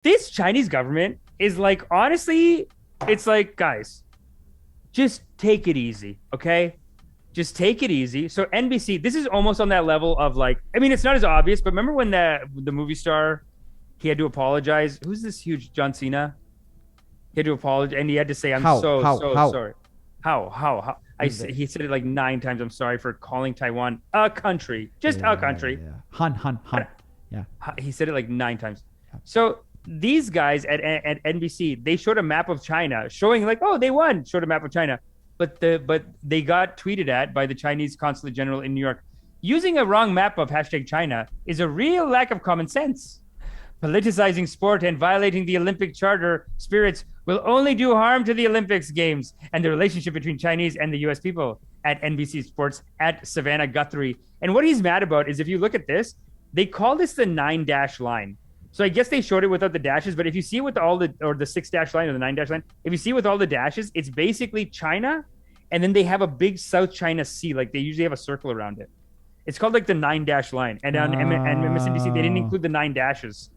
this Chinese government is like, honestly, it's like, guys, just take it easy, okay? Just take it easy. So NBC, this is almost on that level of like, I mean, it's not as obvious, but remember when the movie star he had to apologize? Who's this huge John Cena? He had to apologize, and he had to say, "I'm so How? sorry." How? He said it like 9 times. I'm sorry for calling Taiwan a country, just a country. Hun. Yeah. He said it like 9 times. So these guys at NBC, they showed a map of China, showing like, oh, they won. Showed a map of China, but they got tweeted at by the Chinese consulate general in New York. Using a wrong map of hashtag China is a real lack of common sense. Politicizing sport and violating the Olympic Charter spirits will only do harm to the Olympics Games and the relationship between Chinese and the US people, at NBC Sports at Savannah Guthrie. And what he's mad about is if you look at this, they call this the 9-dash line. So I guess they showed it without the dashes, but if you see with all the, or the 6-dash line or the 9-dash line, if you see with all the dashes, it's basically China, and then they have a big South China Sea, like they usually have a circle around it. It's called like the 9-dash line. And on MSNBC, they didn't include the 9 dashes.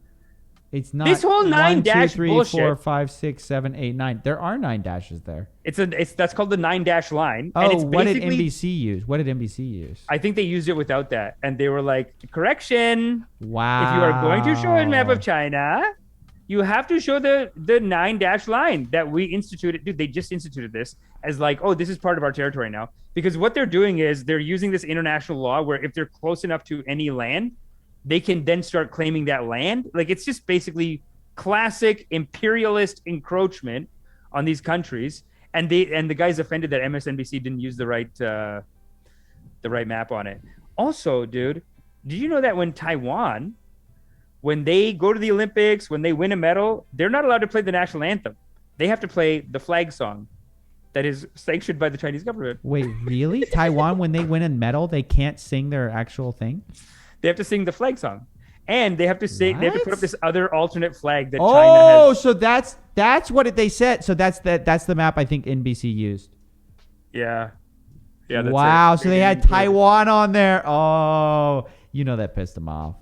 It's not this whole 9-dash bullshit. 4, 5, 6, 7, 8, 9. There are 9 dashes there. It's that's called the 9-dash line. Oh, and it's what did NBC use? What did NBC use? I think they used it without that, and they were like, "Correction! Wow! If you are going to show a map of China, you have to show the 9-dash line that we instituted." Dude, they just instituted this as like, "Oh, this is part of our territory now." Because what they're doing is they're using this international law where if they're close enough to any land, they can then start claiming that land. Like it's just basically classic imperialist encroachment on these countries. And the guy's offended that MSNBC didn't use the right map on it. Also, dude, did you know that when Taiwan, when they go to the Olympics, when they win a medal, they're not allowed to play the national anthem. They have to play the flag song that is sanctioned by the Chinese government. Wait, really? Taiwan, when they win a medal, they can't sing their actual thing? They have to sing the flag song, and they have to say they have to put up this other alternate flag that China has. So that's what they said. So that's the map I think NBC used. Yeah. That's wow. It. So they had Taiwan on there. Oh, that pissed them off.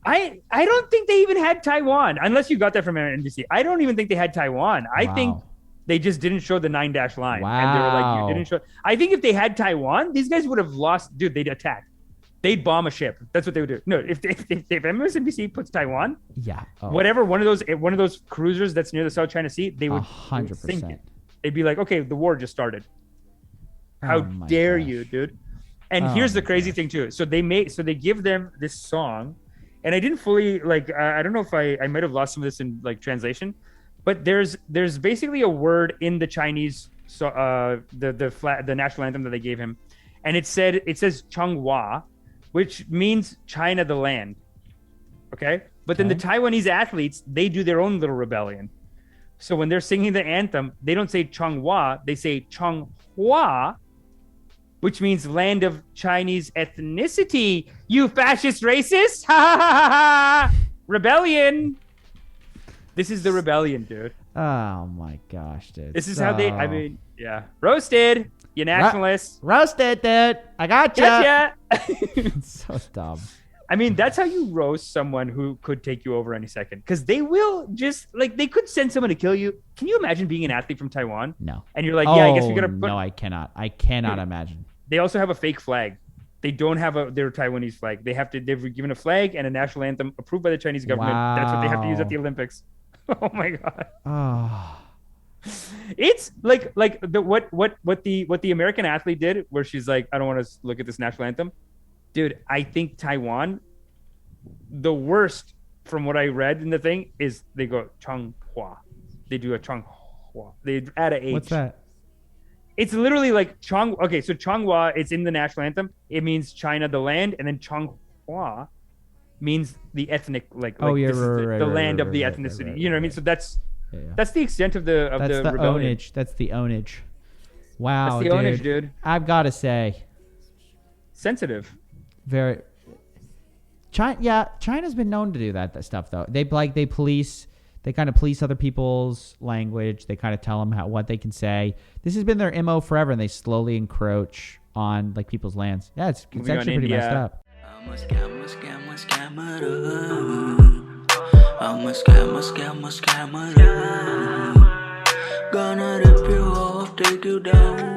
I don't think they even had Taiwan, unless you got that from NBC. I don't even think they had Taiwan. I think they just didn't show the 9-dash line. Wow. And they were like, you didn't show. I think if they had Taiwan, these guys would have lost. Dude, they'd attack. They'd bomb a ship. That's what they would do. No, if MSNBC puts Taiwan, whatever one of those cruisers that's near the South China Sea, they would 100%. They'd be like, okay, the war just started. How dare you, dude? And here's the crazy thing too. So they give them this song, and I didn't fully like. I don't know if I might have lost some of this in like translation, but there's basically a word in the Chinese, the national anthem that they gave him, and it says Changhua, which means China the land. Okay? But then the Taiwanese athletes, they do their own little rebellion. So when they're singing the anthem, they don't say Changhua, they say Changhua, which means land of Chinese ethnicity. You fascist racist! Ha ha ha ha! Rebellion! This is the rebellion, dude. Oh my gosh, dude. This is how yeah. Roasted! You nationalists. Roasted, dude. I gotcha. It's so dumb. I mean, that's how you roast someone who could take you over any second. Because they will just, like, they could send someone to kill you. Can you imagine being an athlete from Taiwan? No. And you're like, I guess we got to put... No, I cannot. I cannot imagine. They also have a fake flag. They don't have their Taiwanese flag. They've given a flag and a national anthem approved by the Chinese government. Wow. That's what they have to use at the Olympics. Oh, my God. Oh. It's like what the American athlete did, where she's like, I don't want to look at this national anthem. Dude, I think Taiwan, the worst from what I read in the thing is they go Changhua. They do a Changhua. They add a H. What's that? It's literally like Chong. Okay, so Changhua, it's in the national anthem. It means China the land, and then Changhua means the ethnic the land of the ethnicity. You know what I mean? So that's the extent of the rebellion. Ownage. That's the ownage. Wow, that's the ownage, dude. I've got to say, sensitive. Very. China's been known to do that stuff though. They police. They kind of police other people's language. They kind of tell them what they can say. This has been their MO forever, and they slowly encroach on like people's lands. Yeah, it's actually pretty messed up. I'm a scammer. Gonna rip you off, take you down.